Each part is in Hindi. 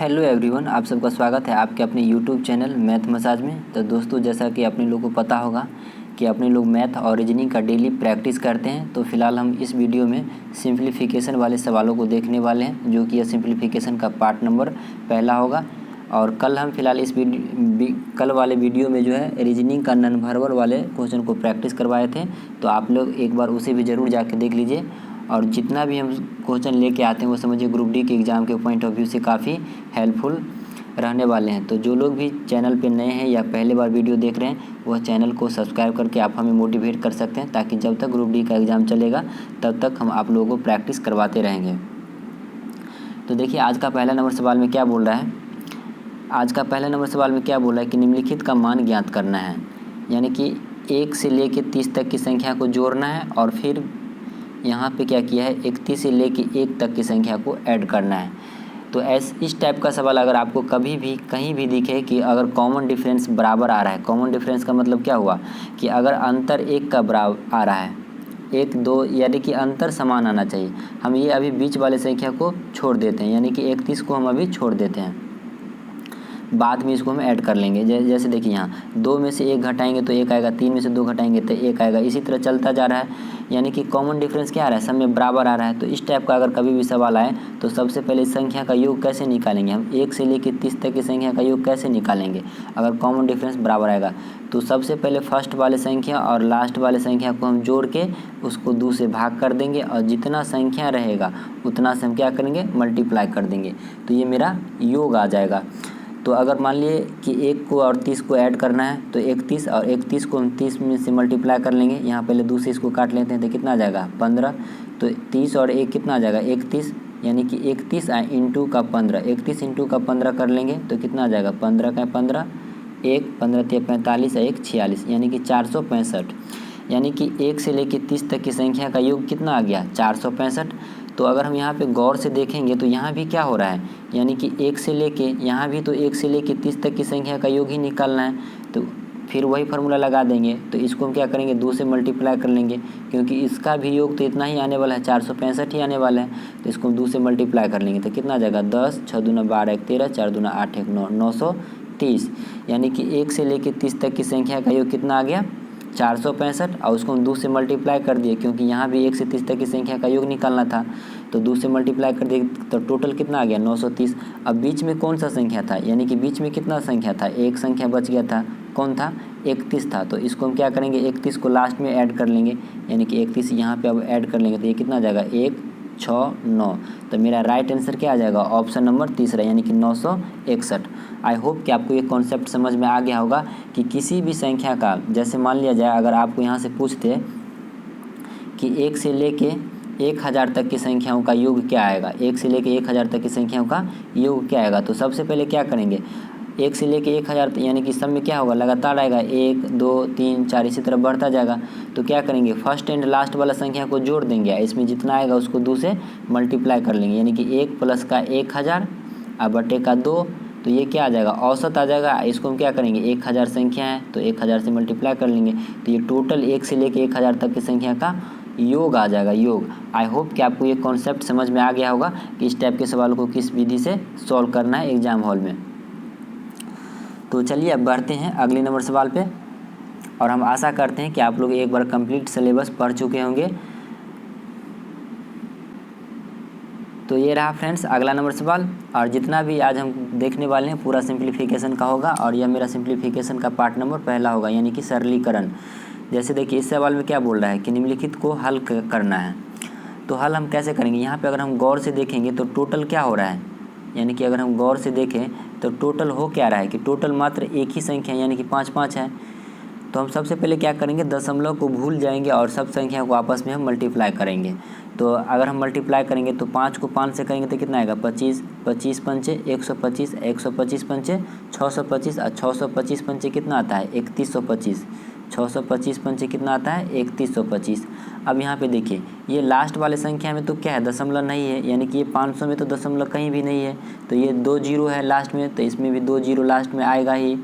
हेलो एवरीवन, आप सबका स्वागत है आपके अपने यूट्यूब चैनल मैथ मसाज में। तो दोस्तों, जैसा कि अपने लोगों को पता होगा कि अपने लोग मैथ और रीजनिंग का डेली प्रैक्टिस करते हैं। तो फिलहाल हम इस वीडियो में सिंप्लीफिकेशन वाले सवालों को देखने वाले हैं, जो कि यह सिंप्लीफिकेशन का पार्ट नंबर पहला होगा। और कल हम फिलहाल कल वाले वीडियो में जो है रीजनिंग का नॉन वर्बल वाले क्वेश्चन को प्रैक्टिस करवाए थे। तो आप लोग एक बार उसे भी ज़रूर जाके देख लीजिए। और जितना भी हम क्वेश्चन लेके आते हैं वो समझिए ग्रुप डी के एग्ज़ाम के पॉइंट ऑफ व्यू से काफ़ी हेल्पफुल रहने वाले हैं। तो जो लोग भी चैनल पे नए हैं या पहले बार वीडियो देख रहे हैं, वह चैनल को सब्सक्राइब करके आप हमें मोटिवेट कर सकते हैं, ताकि जब तक ग्रुप डी का एग्ज़ाम चलेगा तब तक हम आप लोगों को प्रैक्टिस करवाते रहेंगे। तो देखिए, आज का पहला नंबर सवाल में क्या बोल रहा है। आज का पहला नंबर सवाल में क्या बोल रहा है कि निम्नलिखित का मान ज्ञात करना है। यानी कि 1 से लेके 30 तक की संख्या को जोड़ना है, और फिर यहाँ पे क्या किया है 31 से लेके 1 तक की संख्या को ऐड करना है। तो इस टाइप का सवाल अगर आपको कभी भी कहीं भी दिखे कि अगर कॉमन डिफरेंस बराबर आ रहा है, कॉमन डिफरेंस का मतलब क्या हुआ कि अगर अंतर 1 का बराबर आ रहा है, 1 2, यानी कि अंतर समान आना चाहिए। हम ये अभी बीच वाले संख्या को छोड़ देते हैं, यानी कि 31 को हम अभी छोड़ देते हैं, बाद में इसको हम ऐड कर लेंगे। जैसे देखिए, यहाँ 2 में से 1 घटाएंगे तो 1 आएगा, 3 में से 2 घटाएंगे तो 1 आएगा, इसी तरह चलता जा रहा है। यानी कि कॉमन डिफरेंस क्या आ रहा है, सब में बराबर आ रहा है। तो इस टाइप का अगर कभी भी सवाल आए तो सबसे पहले इस संख्या का योग कैसे निकालेंगे, हम 1 से लेकर 30 तक की संख्या का योग कैसे निकालेंगे अगर कॉमन डिफरेंस बराबर आएगा। तो सबसे पहले फर्स्ट वाले संख्या और लास्ट वाले संख्या को हम जोड़ के उसको 2 से भाग कर देंगे, और जितना संख्या रहेगा उतना से हम क्या करेंगे, मल्टीप्लाई कर देंगे। तो ये मेरा योग आ जाएगा। तो अगर मान लिए कि 1 को और 30 को ऐड करना है तो 31, और 31 को हम 30 में से मल्टीप्लाई कर लेंगे। यहाँ पहले 2 से इसको काट लेते हैं तो कितना आ जाएगा 15। तो 30 और 1 कितना आ जाएगा 31, यानी कि 31 इंटू का 15, 31 इंटू का 15 कर लेंगे तो कितना आ जाएगा 15 का 15, 1 15 × 45 और 1 46, यानी कि 465। यानी कि 1 से लेकर 30 तक की संख्या का योग कितना आ गया 465। तो अगर हम यहाँ पे गौर से देखेंगे तो यहाँ भी क्या हो रहा है, यानी कि 1 से लेके यहाँ भी तो 1 से लेके 30 तक की संख्या का योग ही निकालना है। तो फिर वही फार्मूला लगा देंगे। तो इसको हम क्या करेंगे 2 से मल्टीप्लाई कर लेंगे, क्योंकि इसका भी योग तो इतना ही आने वाला है, 465 ही आने वाला है। तो इसको हम 2 से मल्टीप्लाई कर लेंगे तो कितना आ जाएगा 10, 6 दूना 12, 1 13, 4 दूना 8, 1 9, 930। यानी कि 1 से लेके 30 तक की संख्या का योग कितना आ गया 465, और उसको हम 2 से मल्टीप्लाई कर दिए, क्योंकि यहाँ भी 1 से 30 तक की संख्या का योग निकालना था। तो 2 से मल्टीप्लाई कर दिए तो टोटल कितना आ गया 930। अब बीच में कौन सा संख्या था, यानी कि बीच में कितना संख्या था, एक संख्या बच गया था, कौन था 31 था। तो इसको हम क्या करेंगे 31 को लास्ट में ऐड कर लेंगे, यानी कि 31 यहाँ पे अब ऐड कर लेंगे तो ये कितना आ जाएगा 1 6 9। तो मेरा राइट आंसर क्या आ जाएगा ऑप्शन नंबर तीसरा, यानी कि 961। आई होप कि आपको ये कॉन्सेप्ट समझ में आ गया होगा कि किसी भी संख्या का, जैसे मान लिया जाए अगर आपको यहाँ से पूछते कि 1 से लेके 1000 तक की संख्याओं का योग क्या आएगा, 1 से लेके 1000 तक की संख्याओं का योग क्या आएगा, तो सबसे पहले क्या करेंगे 1 से लेके 1000, यानी कि सब में क्या होगा लगातार आएगा 1 2 3 4 इसी तरह बढ़ता जाएगा। तो क्या करेंगे फर्स्ट एंड लास्ट वाला संख्या को जोड़ देंगे, इसमें जितना आएगा उसको 2 से मल्टीप्लाई कर लेंगे, यानी कि 1 प्लस का 1000 और बटे का 2, तो ये क्या आ जाएगा औसत आ जाएगा। इसको हम क्या करेंगे 1000 संख्या है तो 1000 से मल्टीप्लाई कर लेंगे, तो ये टोटल 1 से लेके 1000 तक की संख्या का योग आ जाएगा योग। आई होप कि आपको ये कॉन्सेप्ट समझ में आ गया होगा कि इस टाइप के सवाल को किस विधि से सॉल्व करना है एग्जाम हॉल में। तो चलिए अब बढ़ते हैं अगले नंबर सवाल पे, और हम आशा करते हैं कि आप लोग एक बार कंप्लीट सिलेबस पढ़ चुके होंगे। तो ये रहा फ्रेंड्स अगला नंबर सवाल, और जितना भी आज हम देखने वाले हैं पूरा सिंप्लीफिकेशन का होगा, और यह मेरा सिंप्लीफिकेशन का पार्ट नंबर पहला होगा, यानी कि सरलीकरण। जैसे देखिए इस सवाल में क्या बोल रहा है कि निम्नलिखित को हल करना है। तो हल हम कैसे करेंगे, यहाँ पे अगर हम गौर से देखेंगे तो टोटल क्या हो रहा है, यानी कि अगर हम गौर से देखें तो टोटल हो क्या रहा है कि टोटल मात्र एक ही संख्या यानी कि 5 5 है। तो हम सबसे पहले क्या करेंगे दशमलव को भूल जाएंगे और सब संख्या को आपस में हम मल्टीप्लाई करेंगे। तो अगर हम मल्टीप्लाई करेंगे तो 5 को 5 से करेंगे तो कितना आएगा 25, 25 पंचे 125, 125 पंचे 625, और 625 पंचे कितना आता है 3125, 625 पंचे कितना आता है 3125। अब यहाँ पे देखिए ये लास्ट वाले संख्या में तो क्या है दशमलव नहीं है, यानी कि ये 500 में तो दशमलव कहीं भी नहीं है, तो ये 2 जीरो है लास्ट में, तो इसमें भी 2 जीरो लास्ट में आएगा ही।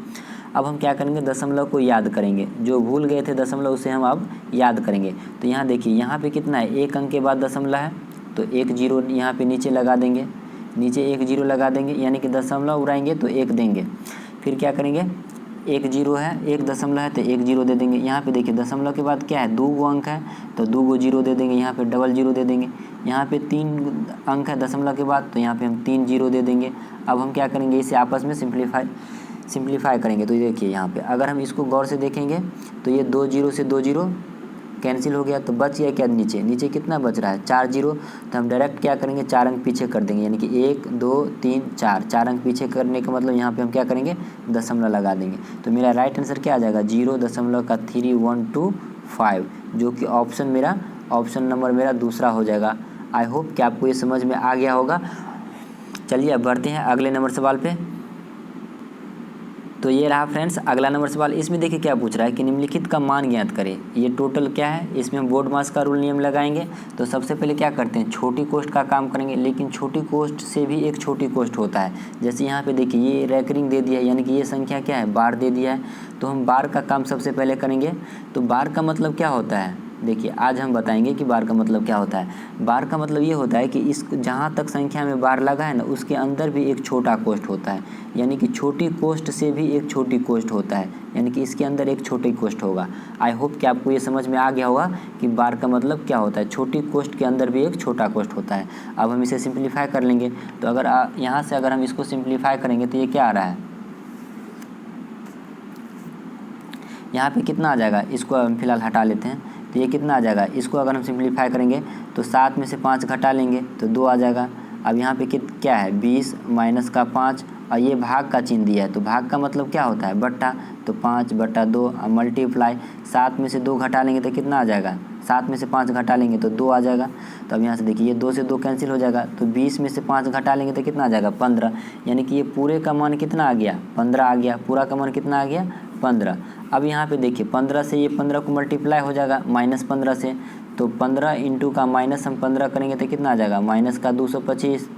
अब हम क्या करेंगे दशमलव को याद करेंगे, जो भूल गए थे दशमलव उसे हम अब याद करेंगे। तो यहाँ देखिए यहाँ पे कितना है एक अंक के बाद दशमलव है, तो 1 जीरो यहाँ पे नीचे लगा देंगे, नीचे एक जीरो लगा देंगे, यानी कि दशमलव उड़ाएंगे तो एक देंगे। फिर क्या करेंगे, एक जीरो है, एक दशमलव है तो एक जीरो दे देंगे। यहाँ पे देखिए दशमलव के बाद क्या है, 2 अंक है तो 2 जीरो दे देंगे, यहाँ पे डबल जीरो दे देंगे। यहाँ पे 3 अंक है दशमलव के बाद, तो यहाँ पे हम 3 जीरो दे देंगे। अब हम क्या करेंगे, इसे आपस में सिंप्लीफाई करेंगे। तो ये देखिए यहाँ पे अगर हम इसको गौर से देखेंगे तो ये 2 जीरो से 2 जीरो कैंसिल हो गया, तो बच गया क्या, नीचे कितना बच रहा है, 4 जीरो। तो हम डायरेक्ट क्या करेंगे, 4 अंक पीछे कर देंगे, यानी कि 1 2 3 4 अंक पीछे करने का मतलब यहाँ पे हम क्या करेंगे, दशमलव लगा देंगे। तो मेरा राइट आंसर क्या आ जाएगा, 0.3125, जो कि ऑप्शन नंबर मेरा दूसरा हो जाएगा। आई होप कि आपको ये समझ में आ गया होगा। चलिए अब बढ़ते हैं अगले नंबर सवाल पे। तो ये रहा फ्रेंड्स अगला नंबर सवाल। इसमें देखिए क्या पूछ रहा है कि निम्नलिखित का मान ज्ञात करें। ये टोटल क्या है, इसमें हम बोर्ड मास का रूल नियम लगाएंगे। तो सबसे पहले क्या करते हैं, छोटी कोष्ठ का काम करेंगे, लेकिन छोटी कोष्ठ से भी एक छोटी कोष्ठ होता है। जैसे यहाँ पे देखिए ये रैकरिंग दे दिया है, यानी कि ये संख्या क्या है, बार दे दिया है। तो हम बार का काम सबसे पहले करेंगे। तो बार का मतलब क्या होता है, देखिए आज हम बताएंगे कि बार का मतलब क्या होता है। बार का मतलब ये होता है कि इस जहाँ तक संख्या में बार लगा है ना, उसके अंदर भी एक छोटा कोष्ठ होता है, यानी कि छोटी कोष्ठ से भी एक छोटी कोष्ठ होता है, यानी कि इसके अंदर एक छोटी कोष्ठ होगा। आई होप कि आपको ये समझ में आ गया होगा कि बार का मतलब क्या होता है, छोटी कोष्ठ के अंदर भी एक छोटा कोष्ठ होता है। अब हम इसे सिंप्लीफाई कर लेंगे। तो अगर यहाँ से अगर हम इसको सिंप्लीफाई करेंगे तो ये क्या आ रहा है, यहाँ पे कितना आ जाएगा, इसको हम फिलहाल हटा लेते हैं। तो ये कितना आ जाएगा, इसको अगर हम सिंप्लीफाई करेंगे तो 7 में से 5 घटा लेंगे तो 2 आ जाएगा। अब यहाँ पे क्या है, 20 माइनस का 5, और ये भाग का चिन्ह दिया है। तो भाग का मतलब क्या होता है, बट्टा। तो 5/2 मल्टीप्लाई 7 में से 2 घटा लेंगे तो कितना आ जाएगा, 7 में से 5 घटा लेंगे तो 2 आ जाएगा। तो अब यहाँ से देखिए ये 2 से 2 कैंसिल हो जाएगा। तो 20 में से 5 घटा लेंगे तो कितना आ जाएगा, 15। यानी कि ये पूरे का मान कितना आ गया, 15 आ गया। पूरा का मान कितना आ गया, 15। अब यहाँ पे देखिए 15 से ये 15 को मल्टीप्लाई हो जाएगा -15 से। तो 15 इंटू का माइनस हम 15 करेंगे तो कितना आ जाएगा, माइनस का 225।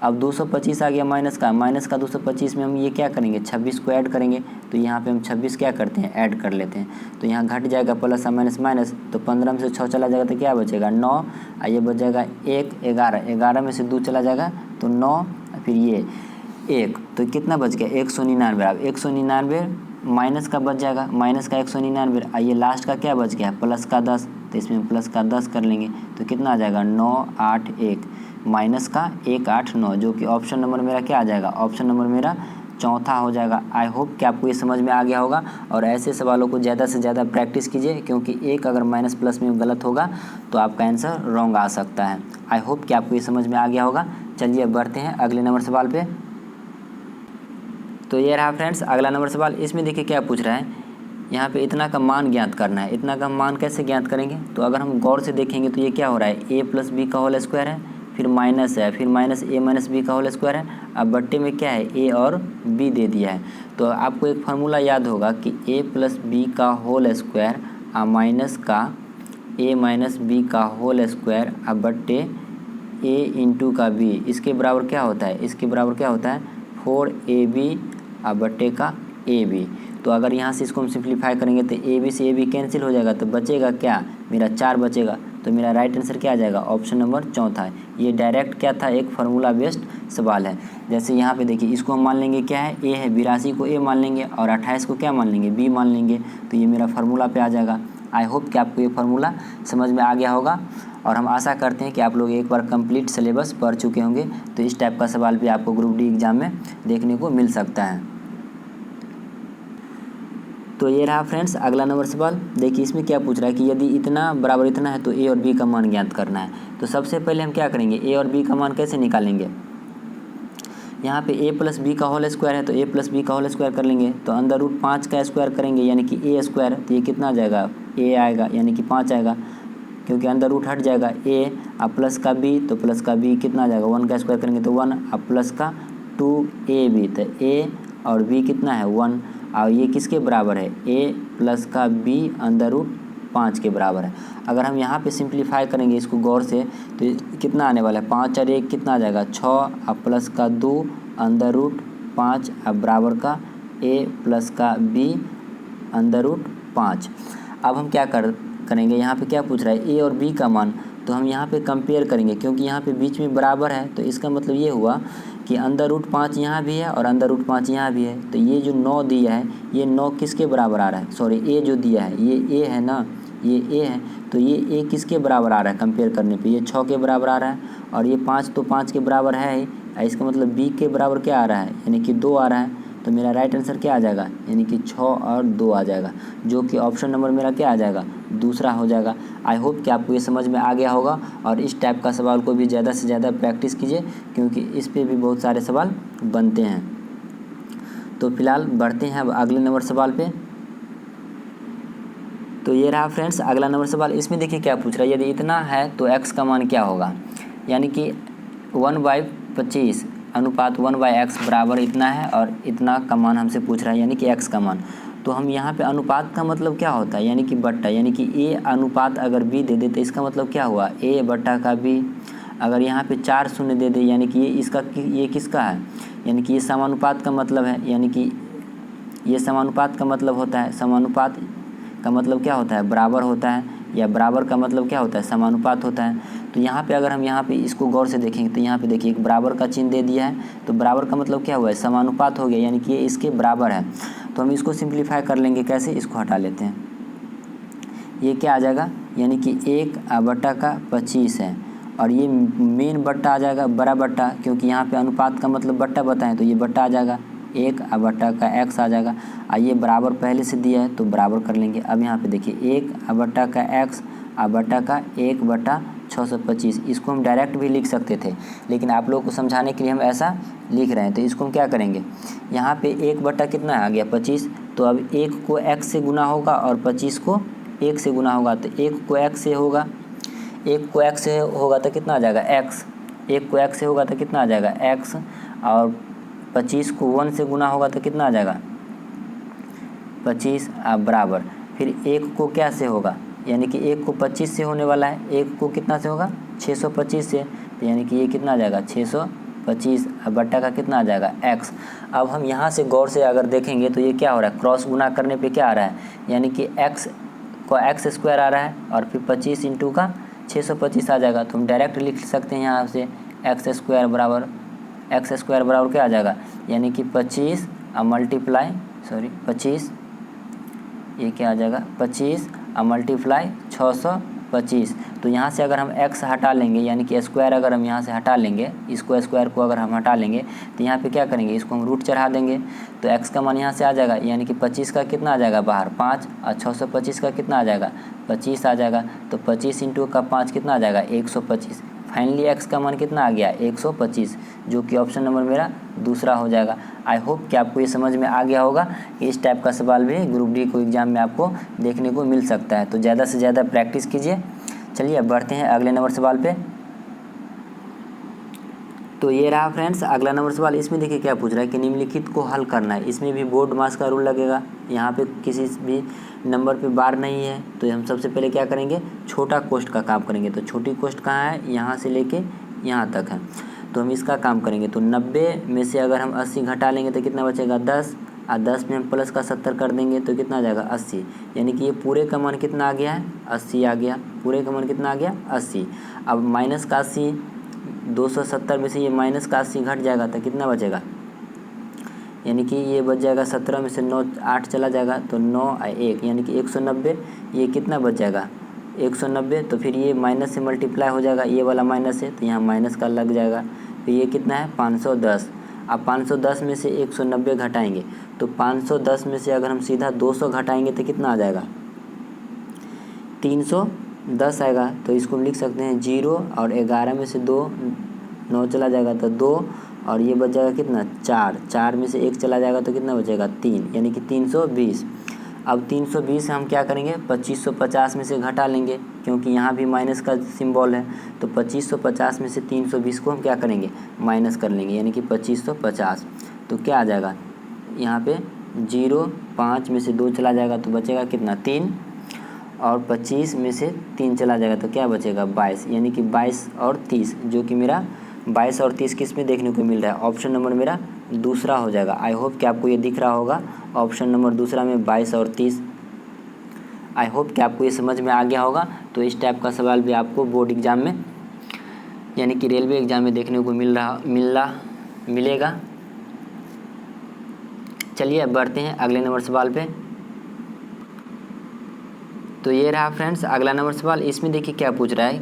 अब 225 आ गया माइनस का 225 में हम ये क्या करेंगे, 26 को ऐड करेंगे। तो यहाँ पे हम 26 क्या करते हैं, ऐड कर लेते हैं। तो यहाँ घट जाएगा प्लस माइनस। तो 15 में से 6 चला जाएगा तो क्या बचेगा, 9। ये बच जाएगा 1, 11 में से 2 चला जाएगा तो 9, फिर ये 1, तो कितना बच गया, 199। अब 199 माइनस का बच जाएगा, माइनस का 199। आइए लास्ट का क्या बच गया, प्लस का 10। तो इसमें प्लस का 10 कर लेंगे तो कितना आ जाएगा, 981 माइनस का 189, जो कि ऑप्शन नंबर मेरा क्या आ जाएगा, ऑप्शन नंबर मेरा चौथा हो जाएगा। आई होप कि आपको ये समझ में आ गया होगा। और ऐसे सवालों को ज़्यादा से ज़्यादा प्रैक्टिस कीजिए, क्योंकि एक अगर माइनस प्लस में गलत होगा तो आपका आंसर रॉन्ग आ सकता है। आई होप कि आपको ये समझ में आ गया होगा। चलिए अब बढ़ते हैं अगले नंबर सवाल पे। तो ये रहा फ्रेंड्स अगला नंबर सवाल। इसमें देखिए क्या पूछ रहा है, यहाँ पे इतना का मान ज्ञात करना है। इतना का मान कैसे ज्ञात करेंगे, तो अगर हम गौर से देखेंगे तो ये क्या हो रहा है, a + b का होल स्क्वायर है, फिर माइनस है, फिर -a - b का होल स्क्वायर है। अब बट्टे में क्या है, a और b दे दिया है। तो आपको एक फार्मूला याद होगा कि a + b का होल स्क्वायर माइनस का a - b का होल स्क्वायर अब बट्टे a इंटू का b, इसके बराबर क्या होता है, इसके बराबर क्या होता है 4ab बट्टे का ab। तो अगर यहाँ से इसको हम सिंप्लीफाई करेंगे तो ab से ab कैंसिल हो जाएगा, तो बचेगा क्या, मेरा 4 बचेगा। तो मेरा राइट आंसर क्या आ जाएगा, ऑप्शन नंबर चौथा है। ये डायरेक्ट क्या था, एक फार्मूला बेस्ड सवाल है। जैसे यहाँ पे देखिए इसको हम मान लेंगे क्या है, a है, 82 को a मान लेंगे और 28 को क्या मान लेंगे, b मान लेंगे। तो ये मेरा फार्मूला पे आ जाएगा। आई होप कि आपको ये फार्मूला समझ में आ गया होगा। और हम आशा करते हैं कि आप लोग एक बार कंप्लीट सिलेबस पढ़ चुके होंगे। तो इस टाइप का सवाल भी आपको ग्रुप डी एग्ज़ाम में देखने को मिल सकता है। तो ये रहा फ्रेंड्स अगला नंबर सवाल। देखिए इसमें क्या पूछ रहा है कि यदि इतना बराबर इतना है तो a और b का मान ज्ञात करना है। तो सबसे पहले हम क्या करेंगे, a और b का मान कैसे निकालेंगे। यहाँ पे a + b का होल स्क्वायर है तो a + b का होल स्क्वायर कर लेंगे। तो √5 का स्क्वायर करेंगे यानी कि a स्क्वायर। तो ये कितना आ जाएगा, a आएगा यानी कि 5 आएगा, क्योंकि अंदर रूट हट जाएगा। a अब प्लस का b, तो प्लस का b कितना आ जाएगा, 1 का स्क्वायर करेंगे तो 1, अब प्लस का 2ab, तो a और b कितना है 1। और ये किसके बराबर है, a + का b √5 के बराबर है। अगर हम यहाँ पे सिंप्लीफाई करेंगे इसको गौर से तो कितना आने वाला है, 5 और 1 कितना आ जाएगा 6, अब प्लस का 2 √5 अब बराबर का a + का b √5। अब हम क्या करेंगे, यहाँ पे क्या पूछ रहा है, a और b का मान। तो हम यहाँ पे कंपेयर करेंगे, क्योंकि यहाँ पे बीच में बराबर है तो इसका मतलब ये हुआ कि अंदर रूट 5 यहाँ भी है और अंदर रूट 5 यहाँ भी है। तो ये जो 9 दिया है ये 9 किसके बराबर आ रहा है, सॉरी ए जो दिया है ये ए है ना, ये ए है, तो ये ए किसके बराबर आ रहा है कंपेयर करने पे, ये 6 के बराबर आ रहा है और ये 5 तो 5 के बराबर है ही। इसका मतलब बी के बराबर क्या आ रहा है, यानी कि 2 आ रहा है। तो मेरा राइट आंसर क्या आ जाएगा, यानी कि 6 और 2 आ जाएगा, जो कि ऑप्शन नंबर मेरा क्या आ जाएगा, दूसरा हो जाएगा। आई होप कि आपको ये समझ में आ गया होगा और इस टाइप का सवाल को भी ज़्यादा से ज़्यादा प्रैक्टिस कीजिए, क्योंकि इस पे भी बहुत सारे सवाल बनते हैं। तो फिलहाल बढ़ते हैं अब अगले नंबर सवाल पे। तो ये रहा फ्रेंड्स अगला नंबर सवाल। इसमें देखिए क्या पूछ रहा है, यदि इतना है तो x का मान क्या होगा, यानी कि 1/25 अनुपात 1/x बराबर इतना है और इतना का मान हमसे पूछ रहा है, यानी कि x का मान। तो हम यहाँ पे अनुपात का मतलब क्या होता है, यानी कि बट्टा, यानी कि a अनुपात अगर b दे दे तो इसका मतलब क्या हुआ, a बट्टा का b। अगर यहाँ पे 4 शून्य दे दे यानी कि ये किसका है, यानी कि ये समानुपात का मतलब है, यानी कि ये समानुपात का मतलब होता है, समानुपात का मतलब क्या होता है, बराबर होता है, या बराबर का मतलब क्या होता है, समानुपात होता है। तो यहाँ पे अगर हम यहाँ पे इसको गौर से देखेंगे तो यहाँ पे देखिए एक बराबर का चिन्ह दे दिया है, तो बराबर का मतलब क्या हुआ है, समानुपात हो गया, यानी कि ये इसके बराबर है। तो हम इसको सिंप्लीफाई कर लेंगे, कैसे, इसको हटा लेते हैं, ये क्या आ जाएगा, यानी कि 1/25 है और ये मेन बट्टा आ जाएगा, बड़ा बट्टा, क्योंकि यहाँ पे अनुपात का मतलब बट्टा बताएं तो ये बट्टा आ जाएगा, 1/x आ जाएगा। आइए बराबर पहले से दिया है तो बराबर कर लेंगे। अब यहाँ पे देखिए 1/x बट्टा का 1/625, इसको हम डायरेक्ट भी लिख सकते थे, लेकिन आप लोगों को समझाने के लिए हम ऐसा लिख रहे हैं। तो इसको हम क्या करेंगे, यहाँ पे 1 बट्टा कितना आ गया 25, तो अब 1 को x से गुना होगा और 25 को 1 से गुना होगा, तो 1 को x से होगा, 1 को x से होगा तो कितना आ जाएगा x, 1 को x से होगा तो कितना आ जाएगा x, और 25 को 1 से गुना होगा तो कितना आ जाएगा 25 बराबर, फिर 1 को क्या से होगा, यानी कि 1 को 25 से होने वाला है, 1 को कितना से होगा 625 से, तो यानी कि ये कितना आ जाएगा 625 बट्टा का कितना आ जाएगा x। अब हम यहाँ से गौर से अगर देखेंगे तो ये क्या हो रहा है, क्रॉस गुना करने पे क्या आ रहा है, यानी कि x को x स्क्वायर आ रहा है और फिर 25 इंटू का 625 आ जाएगा। तो हम डायरेक्ट लिख सकते हैं यहाँ से x स्क्वायर बराबर क्या आ जाएगा, यानी कि 25 मल्टीप्लाई 25, ये क्या आ जाएगा 25 मल्टीप्लाई 625। तो यहाँ से अगर हम x हटा लेंगे, यानी कि स्क्वायर अगर हम यहाँ से हटा लेंगे, इसको स्क्वायर को अगर हम हटा लेंगे तो यहाँ पे क्या करेंगे, इसको हम रूट चढ़ा देंगे, तो x का मान यहाँ से आ जाएगा, यानी कि 25 का कितना आ जाएगा बाहर 5 और 625 का कितना आ जाएगा 25 आ जाएगा। तो 25 इंटू का 5 कितना आ जाएगा 125। फाइनली x का मान कितना आ गया 125, जो कि ऑप्शन नंबर मेरा दूसरा हो जाएगा। आई होप कि आपको ये समझ में आ गया होगा कि इस टाइप का सवाल भी ग्रुप डी को एग्ज़ाम में आपको देखने को मिल सकता है। तो ज़्यादा से ज़्यादा प्रैक्टिस कीजिए। चलिए अब बढ़ते हैं अगले नंबर सवाल पे। तो ये रहा फ्रेंड्स अगला नंबर सवाल। इसमें देखिए क्या पूछ रहा है कि निम्नलिखित को हल करना है। इसमें भी बोर्ड मास का रूल लगेगा, यहाँ पे किसी भी नंबर पे बार नहीं है। तो हम सबसे पहले क्या करेंगे, छोटा कोष्ठ का काम करेंगे। तो छोटी कोष्ठ कहाँ है, यहाँ से लेके यहाँ तक है, तो हम इसका काम करेंगे। तो 90 में से अगर हम 80 घटा लेंगे तो कितना बचेगा 10, और 10 में हम प्लस का 70 कर देंगे तो कितना आ जाएगा 80, यानी कि ये पूरे का मान कितना आ गया है 80 आ गया, पूरे का मान कितना आ गया 80। अब माइनस का 80, 270 में से ये माइनस का 80 घट जाएगा तो कितना बचेगा, यानी कि ये बच जाएगा 17 में से 9 8 चला जाएगा तो 9 और 1 यानी कि 190। ये कितना बच जाएगा 190, तो फिर ये माइनस से मल्टीप्लाई हो जाएगा, ये वाला माइनस है तो यहाँ माइनस का लग जाएगा। फिर ये कितना है 510। अब 510 में से 190 घटाएंगे तो 510 में से अगर हम सीधा 200 घटाएंगे तो कितना आ जाएगा 310 आएगा। तो इसको हम लिख सकते हैं 0 और 11 में से 2 9 चला जाएगा तो 2, और ये बच जाएगा कितना 4, 4 में से 1 चला जाएगा तो कितना बचेगा 3, यानी कि 320। अब 320 हम क्या करेंगे 2550 में से घटा लेंगे, क्योंकि यहाँ भी माइनस का सिंबल है। तो 2550 में से 320 को हम क्या करेंगे माइनस कर लेंगे, यानी कि 2550। तो क्या आ जाएगा यहाँ पे 0, 5 में से 2 चला जाएगा तो बचेगा कितना 3, और 25 में से 3 चला जाएगा तो क्या बचेगा 22, यानी कि 22 और 30, जो कि मेरा 22 और 30 किस में देखने को मिल रहा है, ऑप्शन नंबर मेरा दूसरा हो जाएगा। आई होप कि आपको ये दिख रहा होगा, ऑप्शन नंबर दूसरा में 22 और 30। आई होप कि आपको ये समझ में आ गया होगा। तो इस टाइप का सवाल भी आपको बोर्ड एग्ज़ाम में यानी कि रेलवे एग्ज़ाम में देखने को मिलेगा। चलिए अब बढ़ते हैं अगले नंबर सवाल पे। तो ये रहा फ्रेंड्स अगला नंबर सवाल। इसमें देखिए क्या पूछ रहा है,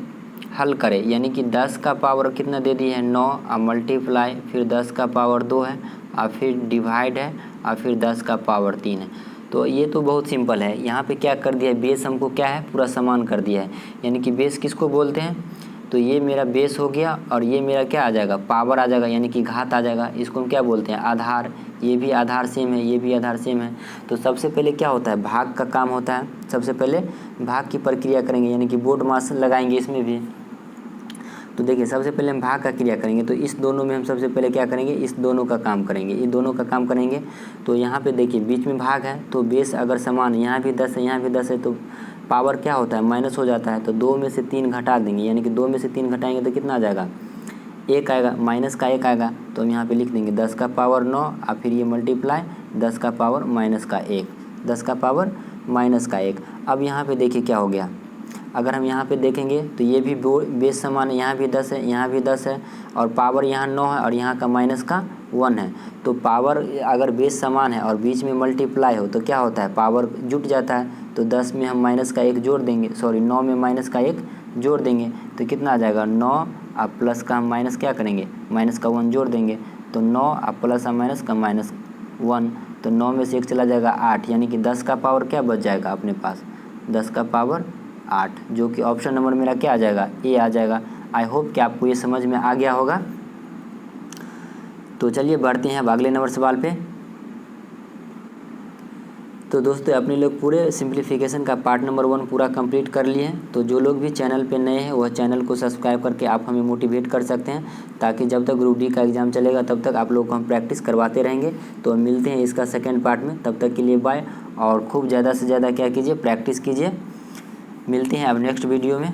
हल करें। यानी कि 10 का पावर कितना दे दी है 9, अब मल्टीप्लाई, फिर 10 का पावर 2 है, और फिर डिवाइड है, और फिर 10 का पावर 3 है। तो ये तो बहुत सिंपल है। यहाँ पे क्या कर दिया है, बेस हमको क्या है पूरा समान कर दिया है। यानी कि बेस किसको बोलते हैं, तो ये मेरा बेस हो गया और ये मेरा क्या आ जाएगा, पावर आ जाएगा, यानी कि घात आ जाएगा। इसको हम क्या बोलते हैं, आधार। ये भी आधार सेम है, ये भी आधार सेम है। तो सबसे पहले क्या होता है, भाग का काम होता है। सबसे पहले भाग की प्रक्रिया करेंगे, यानी कि बोर्ड मास लगाएंगे इसमें भी। तो देखिए सबसे पहले हम भाग का क्रिया करेंगे। तो इस दोनों में हम सबसे पहले क्या करेंगे, इस दोनों का काम करेंगे, ये दोनों का काम करेंगे। तो यहाँ पे देखिए बीच में भाग है, तो बेस अगर समान है, यहाँ भी 10 है, यहाँ भी 10 है, तो पावर क्या होता है, माइनस हो जाता है। तो 2 में से 3 घटा देंगे, यानी कि 2 में से 3 घटाएंगे तो कितना आ जाएगा, 1 आएगा, माइनस का 1 आएगा। तो हम यहाँ पे लिख देंगे 10 का पावर 9, और फिर ये मल्टीप्लाई 10 का पावर माइनस का 1, 10 का पावर माइनस का 1। अब यहाँ पे देखिए क्या हो गया, अगर हम यहाँ पे देखेंगे तो ये भी बेस समान है, यहाँ भी 10 है, यहाँ भी 10 है, और पावर यहाँ 9 है, और यहाँ का माइनस का 1 है। तो पावर अगर बेस समान है और बीच में मल्टीप्लाई हो तो क्या होता है, पावर जुट जाता है। तो 10 में हम माइनस का 1 जोड़ देंगे, 9 में माइनस का 1 जोड़ देंगे तो कितना आ जाएगा 9, अब प्लस का हम माइनस क्या करेंगे, माइनस का 1 जोड़ देंगे। तो 9 अब प्लस और माइनस का -1, तो 9 में से 1 चला जाएगा 8, यानी कि 10 का पावर क्या बच जाएगा अपने पास, 10 का पावर 8, जो कि ऑप्शन नंबर मेरा क्या आ जाएगा, ए आ जाएगा। आई होप कि आपको ये समझ में आ गया होगा। तो चलिए बढ़ते हैं अब अगले नंबर सवाल पे। तो दोस्तों अपने लोग पूरे सिंप्लीफिकेशन का पार्ट नंबर 1 पूरा कंप्लीट कर लिए हैं। तो जो लोग भी चैनल पे नए हैं वह चैनल को सब्सक्राइब करके आप हमें मोटिवेट कर सकते हैं, ताकि जब तक ग्रुप डी का एग्ज़ाम चलेगा तब तक आप लोग को हम प्रैक्टिस करवाते रहेंगे। तो मिलते हैं इसका सेकेंड पार्ट में, तब तक के लिए बाय। और खूब ज़्यादा से ज़्यादा क्या कीजिए, प्रैक्टिस कीजिए। मिलते हैं अब नेक्स्ट वीडियो में।